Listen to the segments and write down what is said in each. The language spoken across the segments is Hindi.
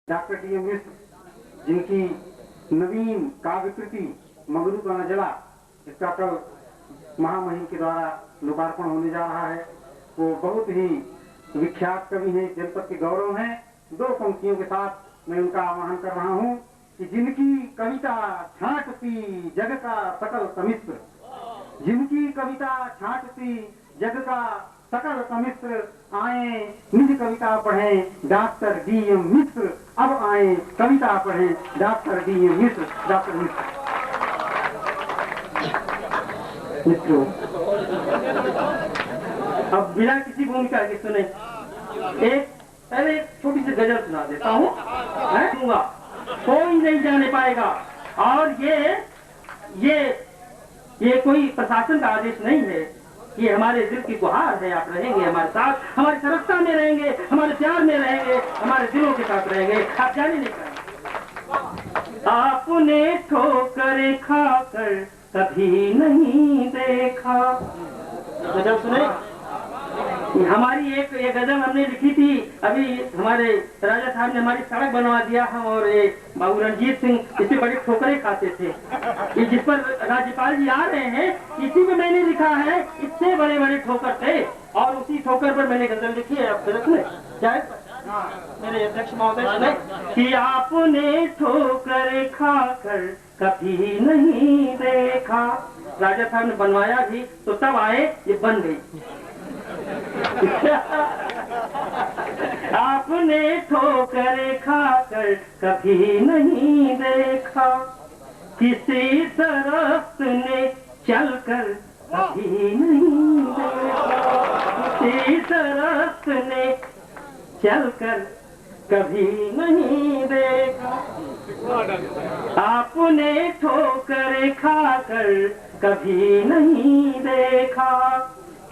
Doctor DM. मिश्र, जिनकी नवीन काव्य कृति मंगरू का नजला, इसका कल महामहिम के द्वारा लोकार्पण होने जा रहा है। वो बहुत ही विख्यात कवि हैं, जनपद के गौरव हैं। दो पंक्तियों के साथ मैं उनका आह्वान कर रहा हूँ कि जिनकी कविता छांटती जग का सकल समिश्र, जिनकी कविता छांटती जग का सकल समिश्र, आए निज कविता पढ़ें डॉक्टर डी.एम. मिश्र। अब आए कविता पढ़ें डॉक्टर डी.एम. मिश्र। डॉक्टर मिश्र मित्रों, अब बिना किसी भूमिका के सुने पहले एक छोटी सी गजल सुना देता हूँ। कोई नहीं जाने पाएगा, और ये कोई प्रशासन का आदेश नहीं है, ये हमारे दिल की गुहार है। आप रहेंगे हमारे साथ, हमारी सरलता में रहेंगे, हमारे प्यार में रहेंगे, हमारे दिलों के साथ रहेंगे। आप जाने नहीं पाएंगे। आपने ठोकर खाकर कभी नहीं देखा। गजल सुने? हमारी एक ये गजल हमने लिखी थी, अभी हमारे राजा साहब ने हमारी सड़क बनवा दिया है, और ये बाबू रणजीत सिंह इससे बड़े ठोकरे खाते थे। ये जिस पर राज्यपाल जी आ रहे हैं, इसी में मैंने लिखा है, इससे बड़े बड़े ठोकर थे, और उसी ठोकर पर मैंने गजल लिखी है। आप गजल सुने? मेरे अध्यक्ष महोदय सुने कि आपने ठोकर खाकर कभी नहीं देखा। राजा साहब ने बनवाया भी, तो तब आए, ये बन गई। आपने ठोकर खाकर कभी नहीं देखा, किसी दरख्त ने चलकर कभी नहीं देखा, किसी दरख्त ने चलकर कभी नहीं देखा। आपने ठोकर खाकर कभी नहीं देखा,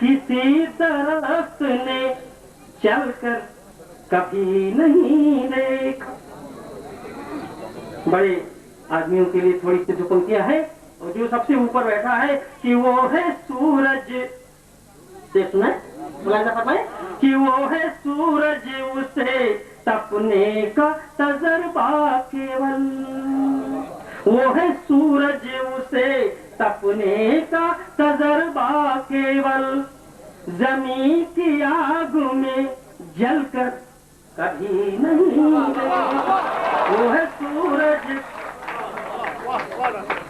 किसी दरख्त ने चलकर कभी नहीं देखा। बड़े आदमियों के लिए थोड़ी सी जो पंक्तियां है, और जो सबसे ऊपर बैठा है कि वो है सूरज, से सुना फरमाए कि वो है सूरज, उसे तपने का तजर्बा केवल, वो है सूरज, उसे तपने का तजर्बा केवल, जमीन की आग में जलकर कभी नहीं देखा। वो है सूरज,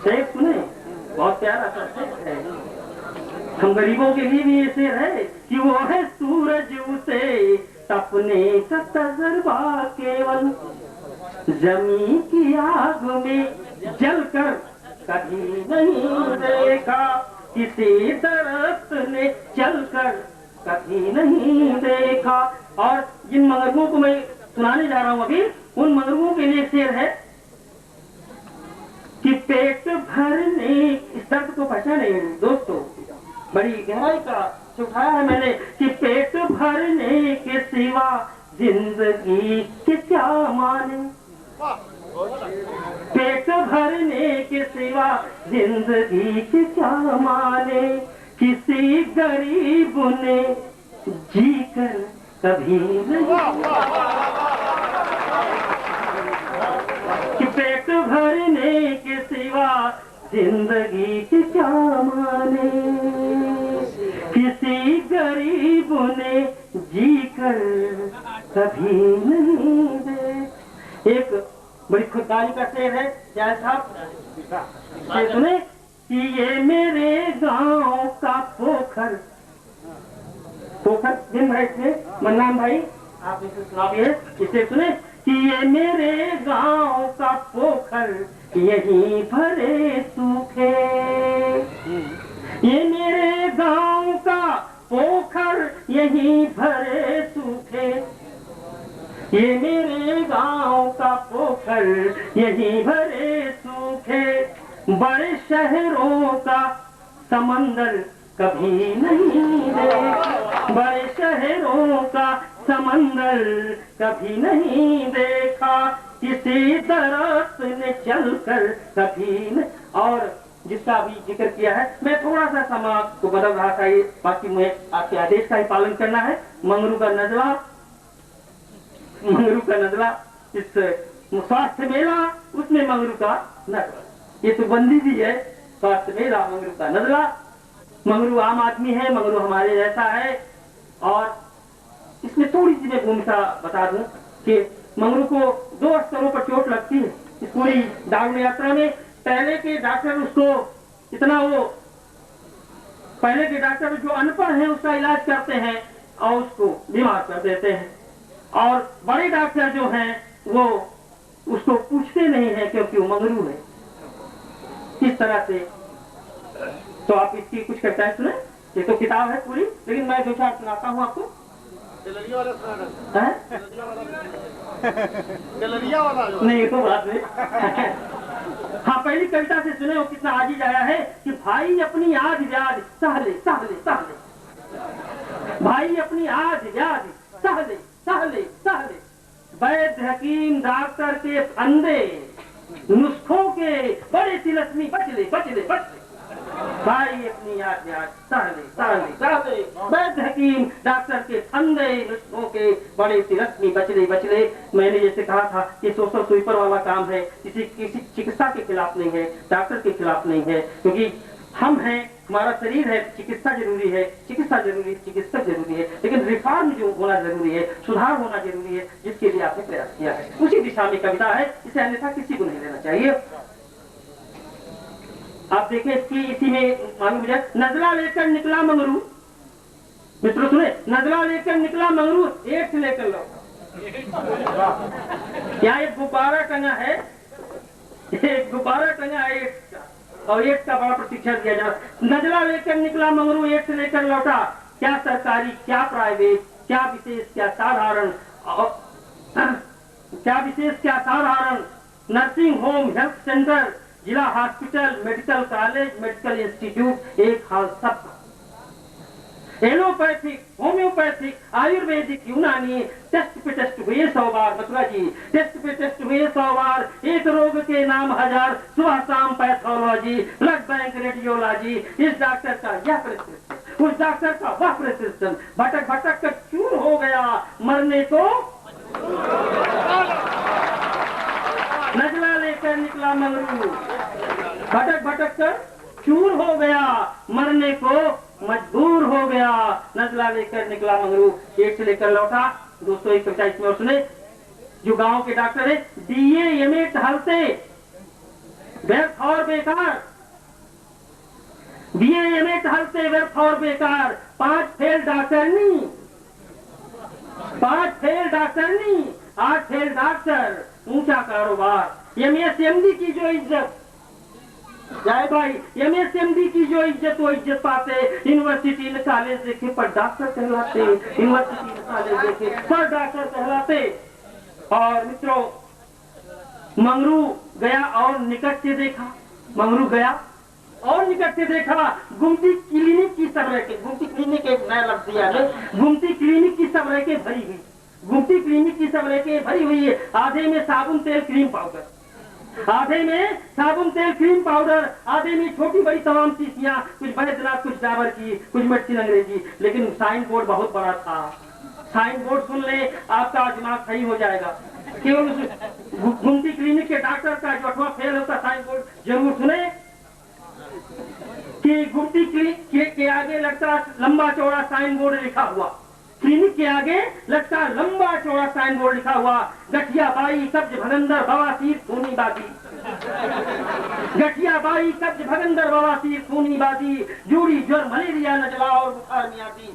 शेर सुने? बहुत प्यारा सा शेर है, हम गरीबों के लिए भी ये शेर है कि वो है सूरज, उसे तपने का तजर्बा केवल, जमीन की आग में जलकर कभी नहीं देखा, किसी दरख्त ने चलकर कभी नहीं देखा। और जिन मंगरुओं को मैं सुनाने जा रहा हूँ अभी, उन मंगरुओं के लिए शेर है कि पेट भरने, इस दर्द को पहचाने दोस्तों, बड़ी गहराई का उठाया है मैंने कि पेट भरने के सिवा जिंदगी के क्या माने, पेट भरने के सिवा जिंदगी के क्या माने, किसी गरीब ने जीकर कभी नहीं, कि पेट भरने के सिवा जिंदगी के क्या माने, किसी गरीब ने जीकर कभी नहीं दे। एक बड़ी खुददारी का शेर है, क्या साहब? ये सुने कि ये मेरे गांव का पोखर, पोखर दिन भाई थे मन्नान भाई, आप इसे सुनाइए। इसे सुने कि ये मेरे गांव का पोखर यहीं भरे सूखे, ये मेरे गांव का पोखर यहीं भरे सूखे, ये मेरे गांव का पोखर यहीं भरे सूखे, बड़े शहरों का समंदर कभी नहीं देखा, बड़े शहरों का समंदर कभी नहीं देखा, किसी दरख्त ने चलकर कभी नहीं। और जिसका अभी जिक्र किया है, मैं थोड़ा सा समाज को बदल रहा था, ये बाकी मुझे आपके आदेश का ही पालन करना है। मंगरू का नजला इस स्वास्थ्य मेला, उसमें मंगरू का नजला। ये तो बंदी भी है, स्वास्थ्य मेला मंगरू का नजला। मंगरू आम आदमी है, मंगरू हमारे जैसा है। और इसमें थोड़ी सी मैं भूमिका बता दूं कि मंगरू को 2 स्तरों पर चोट लगती है इस पूरी दारुण यात्रा में। पहले के डॉक्टर उसको इतना पहले के डॉक्टर जो अनपढ़ हैं उसका इलाज करते हैं और उसको बीमार कर देते हैं, और बड़े डॉक्टर जो हैं वो उसको पूछते नहीं है क्योंकि वो मंगरू है। इस तरह से तो आप इसकी कुछ कविताएं सुने। ये तो किताब है पूरी, लेकिन मैं 2-4 सुनाता हूँ आपको। नहीं तो बात नहीं। हाँ, पहली कविता से सुने हो कितना आजीज आया है कि भाई अपनी आध व्याध सहले सहले सहले, भाई अपनी आध व्याध सहले सहले सहले, वैद्य हकीम डॉक्टर के फंदे नुस्खों के बड़े तिलस्मी बचले बचले बचले, भाई अपनी याद याद सहले सहले सहले, वैद्य हकीम डॉक्टर के फंदे नुस्खों के बड़े तिलस्मी बचले बचले। मैंने जैसे कहा था कि सोशल स्वीपर वाला काम है, किसी चिकित्सा के खिलाफ नहीं है, डॉक्टर के खिलाफ नहीं है, क्योंकि हम हैं, हमारा शरीर है, चिकित्सा जरूरी है, चिकित्सा जरूरी, चिकित्सक जरूरी है, लेकिन रिफॉर्म जो होना जरूरी है, सुधार होना जरूरी है, जिसके लिए आपने प्रयास किया है। उसी दिशा में कविता है, इसे अन्यथा किसी को नहीं लेना चाहिए। आप देखें इसकी इसी में मालूम मुझे, नजला लेकर निकला मंगरू, मित्रों सुने, नजला लेकर निकला मंगरू, एक से लेकर लो। यहाँ एक गुब्बारा टंगा है, एक गुब्बारा टंगा है एक का, और एक का बड़ा प्रशिक्षण दिया जा रहा। नजला लेकर निकला मंगरू, एक से लेकर लौटा, क्या सरकारी क्या प्राइवेट, क्या विशेष क्या साधारण, क्या विशेष क्या साधारण, नर्सिंग होम, हेल्थ सेंटर, जिला hospital, medical college, medical institute, एक हाल सब, एलोपैथिक, होम्योपैथिक, आयुर्वेदिक, यूनानी, टेस्ट पे टेस्ट हुए 100 बार, मथुरा जी टेस्ट पे टेस्ट हुए 100 बार, एक रोग के नाम 1000, सुबह शाम पैथोलॉजी, ब्लड बैंक, रेडियोलॉजी, इस डॉक्टर का यह प्रिस्क्रिप्शन, उस डॉक्टर का वह प्रिस्क्रिप्शन, भटक भटक कर चूर हो गया, मरने को नजला लेकर निकला मंगरू, भटक भटक कर चूर हो गया, मरने को मजबूर हो गया, नजला लेकर निकला मंगरू, एक से लेकर लौटा। दोस्तों एक कविता इसमें और सुने, जो गांव के डॉक्टर है, BA MA टहलते व्यर्थ और बेकार, BA MA टहलते व्यर्थ और बेकार, 5 फेल डॉक्टरनी, 5 फेल डॉक्टरनी, 8 फेल डॉक्टर, ऊंचा कारोबार, MS MD की जो इज्जत, जाए भाई, MS MD की जो इज्जत वो इज्जत पाते, यूनिवर्सिटी ने कॉलेज देखे पर डॉक्टर कहलाते, यूनिवर्सिटी ने कॉलेज देखे पर डॉक्टर कहलाते। और मित्रों, मंगरू गया और निकट से देखा, मंगरू गया और निकट से देखा, गुमती क्लिनिक की सब रैके, गुमती क्लिनिक एक नया लफ्ज दिया है, गुमती क्लिनिक की सब रैके भरी हुई, गुमती क्लिनिक की सब रैके भरी हुई है, आधे में साबुन तेल क्रीम पाउडर, आधे में साबुन तेल क्रीम पाउडर, आधे में छोटी बड़ी तमाम शीशियां, कुछ बैद्यनाथ, कुछ डाबर की, कुछ मेडिसिन अंग्रेजी, लेकिन साइन बोर्ड बहुत बड़ा था। साइन बोर्ड सुन ले, आपका दिमाग सही हो जाएगा। केवल गुमती क्लिनिक के डॉक्टर का जो 8वां फेल होता साइन बोर्ड जरूर सुने कि गुमती क्लिनिक के आगे लगता लंबा चौड़ा साइन बोर्ड लिखा हुआ, क्लिनिक के आगे लगता लंबा चौड़ा साइन बोर्ड लिखा हुआ, गठिया बाई कब्ज भगंदर बवासीर खूनी बादी, गठिया बाई कब्ज भगंदर बवासीर खूनी बादी, जूड़ी ज्वर मलेरिया नजला और बुखार मियादी,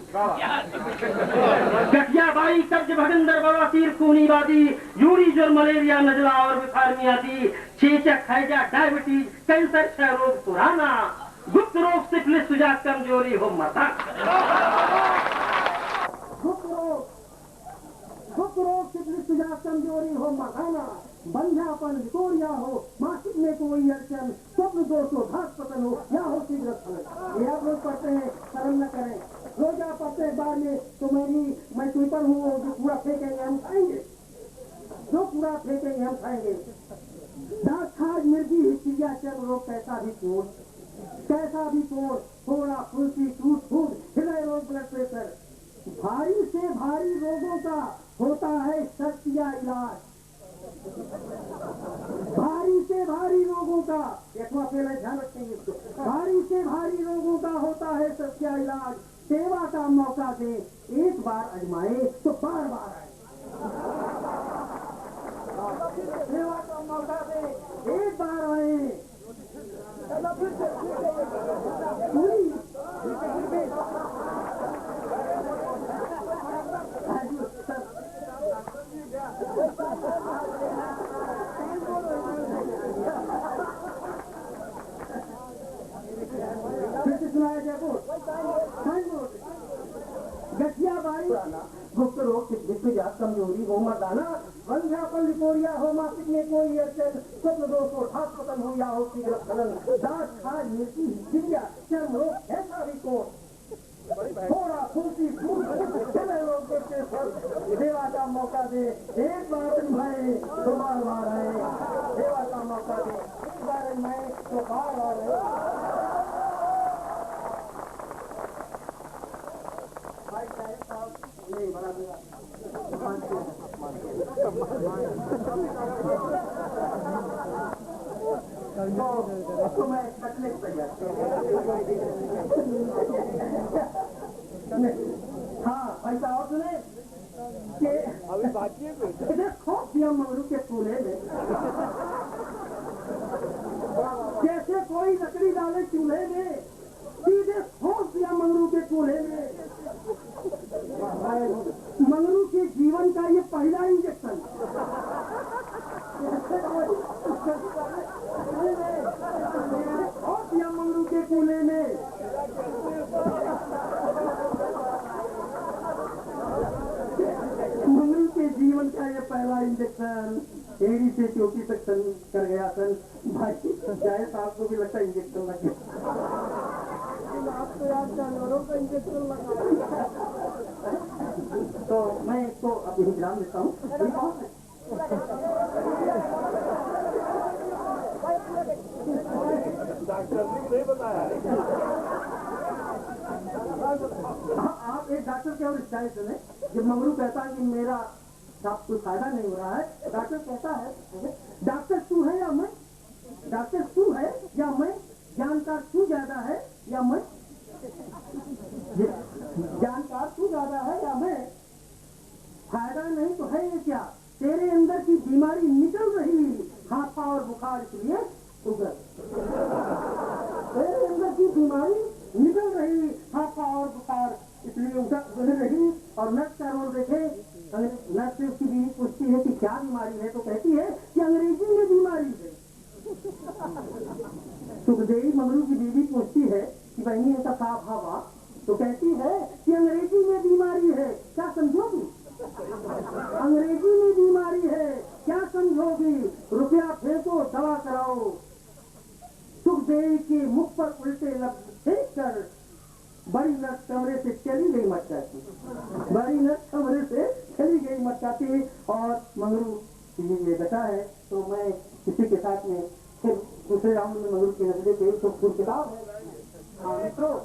गठिया बाई कब्ज भगंदर बवासीर खूनी बादी, जूड़ी ज्वर मलेरिया नजला और बुखार मियादी, चेचक हैजा डायबिटीज कैंसर क्षय रोग पुराना, गुप्त रोग सिफिलिस सुजा कमजोरी हो मता, गुप्त रोग सिफिलिस सुजा कमजोरी हो मकाना, बंध्यापन विकोरिया हो, मासिक में कोई अड़चन, स्वप्न दोष हो, घास पतन हो, या हो शीघ्र फल। ये आप लोग पढ़ते हैं, शर्म न करें, रोजा पढ़ते हैं बार में, तो मैं स्वीपर हूँ, जो कूड़ा फेंकेंगे हम खाएंगे, जो कूड़ा फेंकेंगे हम खाएंगे। दांत खाज मिर्गी हिस्ट्रिया चर्म रोग कैसा भी कोड़, कैसा भी कोड़, फोड़ा फुंसी टूट फूट, हृदय रोग, ब्लड प्रेशर, भारी से भारी रोगों का होता है शर्तिया इलाज, का यथवा पहले ध्यान रखेंगे इसको। भारी से भारी रोगों का होता है सच्चा इलाज, सेवा का मौका दे, एक बार आजमाए तो बार बार आए। सेवा का मौका दे, एक बार आए। सुनाया जयपुर गठिया बाई गुप्त रोग विश्वजात कमजोरी हो मर्दाना, वंध्यापन लिपोरिया हो, मासिक में कोई अड़चन, स्वप्न दोष हो, ठाक पतन हो या हो शीघ्र फलन, दांत खाज मिर्ची चिड़िया चर्म रोग ऐसा भी को थोड़ा फूसी चले लोग के फल, सेवा का मौका दे, एक बार मैं तो बार बार आए। सेवा का मौका दे, एक बार मैं तो बार बार आए। नहीं बड़ा तो मैं कटने तैयार। हाँ भाई साहब सुने कि अभी बाकी है खूब दिया मंगरू के चूल्हे में, जैसे कोई लकड़ी डाले चूल्हे में, सीधे खोस दिया मंगरू के चूल्हे में। मंगरू के जीवन का ये पहला इंजेक्शन और दिया मंगरू के चूल्हे में। मंगरू के जीवन का ये पहला इंजेक्शन, एड़ी से चोटी तक कर गया सन। भाई जाए साहब को भी लगता इंजेक्शन लग गया। आपको याद जानवरों का इंजेक्शन लगा। तो मैं इसको अभी विराम देता हूँ। डॉक्टर ने नहीं बताया। आप एक डॉक्टर के और स्टाइल सुने, जब मंगरू कहता है कि मेरा कोई फायदा नहीं हो रहा है, डॉक्टर कहता है डॉक्टर तू है या मैं, डॉक्टर तू है या मैं, जानकार तू ज्यादा है या मैं, जानकार तू ज्यादा है या मैं, फायदा नहीं तो है ये क्या, तेरे अंदर की बीमारी निकल रही, हाथा और बुखार इसलिए उगर, तेरे अंदर की बीमारी निकल रही, हाथा और बुखार इसलिए उगर रही। और नर्स का रोल देखे, नर्स से उसकी बीवी पूछती है कि क्या बीमारी है, तो कहती है कि अंग्रेजी में बीमारी है। सुखदेवी मंगरू की बीवी पूछती है कि बहनी ऐसा साफ हवा, तो कहती है कि अंग्रेजी में बीमारी है, क्या समझोगी, अंग्रेजी में बीमारी है क्या समझोगी, रुपया फेंको दवा कराओ। सुखदेवी के मुख पर उल्टे लफ्ज फेंक कर बड़ी नर्स कमरे से चली गई मटकाती, बड़ी नर्स कमरे से चली गई मटकाती। और मंगरू ये बचा है, तो मैं इसी के साथ में फिर दूसरे राउंड में मंगरू की नजरे पे तो पूरी किताब है। हाँ मित्रों,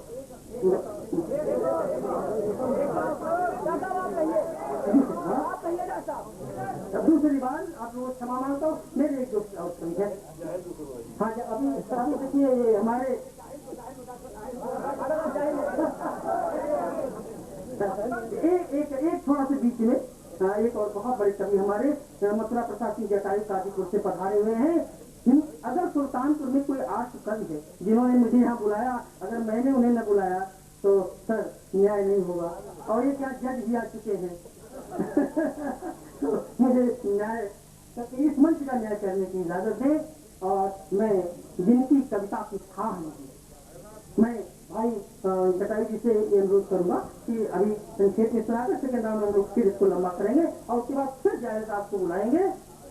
दूसरी बार आप लोग क्षमा मांगता हूँ, मेरे एक दोस्त है। हाँ अभी देखिए ये हमारे एक थोड़ा सा बीच में एक और बहुत बड़े कवि हमारे मथुरा प्रसाद सिंह जटायु काजीपुर से पधारे हुए हैं। अगर सुल्तानपुर में कोई आर्ट कवि है जिन्होंने मुझे यहाँ बुलाया, अगर मैंने उन्हें न बुलाया तो सर न्याय नहीं होगा। और ये क्या जज भी आ चुके हैं तो मुझे न्याय, इस मंच का न्याय करने की इजाजत है। और मैं जिनकी कविता की था नहीं, मैं भाई जटायु जी से ये अनुरोध करूंगा कि अभी संक्षेप में सुनाकर सेकेंड राउंड में हम लोग फिर इसको लंबा करेंगे और उसके बाद फिर जायज आपको बुलाएंगे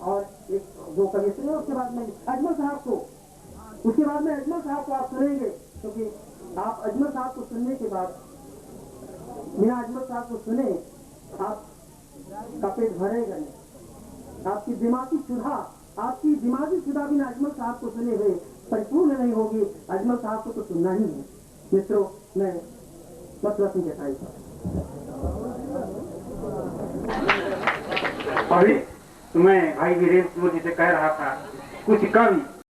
और एक दो कवि सुने, उसके बाद में अजमल साहब को, उसके बाद में अजमल साहब को आप सुनेंगे, क्योंकि आप अजमल साहब को सुनने के बाद, बिना अजमल साहब को सुने आप का पेट भरेगा नहीं, आपकी दिमागी सुधा बिना अजमल साहब को सुने हुए परिपूर्ण नहीं होगी। अजमल साहब को तो सुनना ही है। मित्रों, मैं मथुरा सिंह जटायु अभी मैं भाई वीरेंद्र जी से कह रहा था, कुछ कवि